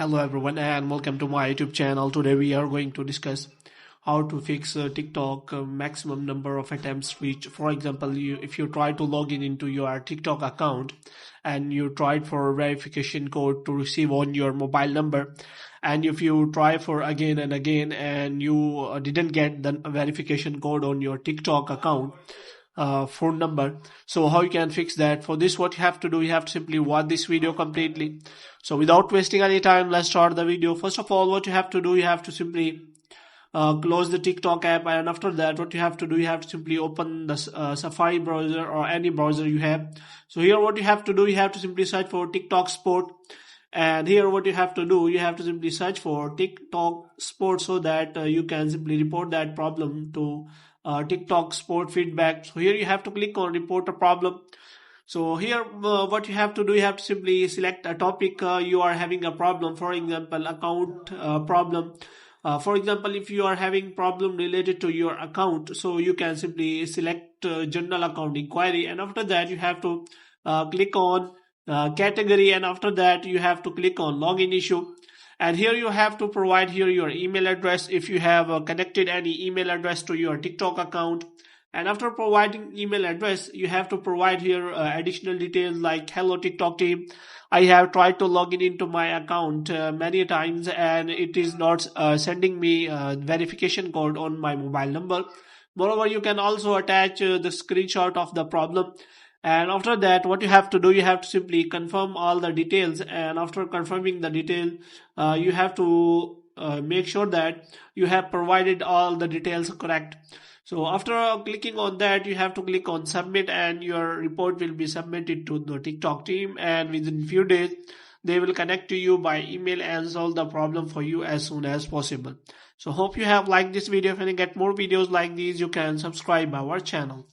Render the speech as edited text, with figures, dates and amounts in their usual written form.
Hello everyone and welcome to my YouTube channel. Today we are going to discuss how to fix TikTok maximum number of attempts, which for example if you try to log in into your TikTok account and you tried for verification code to receive on your mobile number, and if you try for again and again and you didn't get the verification code on your TikTok account phone number. So how you can fix that? For this, what you have to do, you have to simply watch this video completely. So without wasting any time, let's start the video. First of all, what you have to do, you have to simply close the TikTok app, and after that what you have to do, you have to simply open the Safari browser or any browser you have. So here what you have to do, you have to simply search for TikTok Sport, and here what you have to do, you have to simply search for TikTok Sport so that you can simply report that problem to TikTok Sport feedback. So here you have to click on report a problem. So here what you have to do, you have to simply select a topic you are having a problem. For example, account problem. For example, if you are having problem related to your account, so you can simply select general account inquiry, and after that you have to click on category, and after that you have to click on login issue. And here you have to provide here your email address if you have connected any email address to your TikTok account. And after providing email address, you have to provide here additional details like, hello TikTok team, I have tried to log in into my account many times and it is not sending me verification code on my mobile number. Moreover, you can also attach the screenshot of the problem. And after that, what you have to do, you have to simply confirm all the details. And after confirming the detail, you have to make sure that you have provided all the details correct. So after clicking on that, you have to click on submit, and your report will be submitted to the TikTok team, and within few days they will connect to you by email and solve the problem for you as soon as possible. So hope you have liked this video. If you get more videos like these, you can subscribe our channel.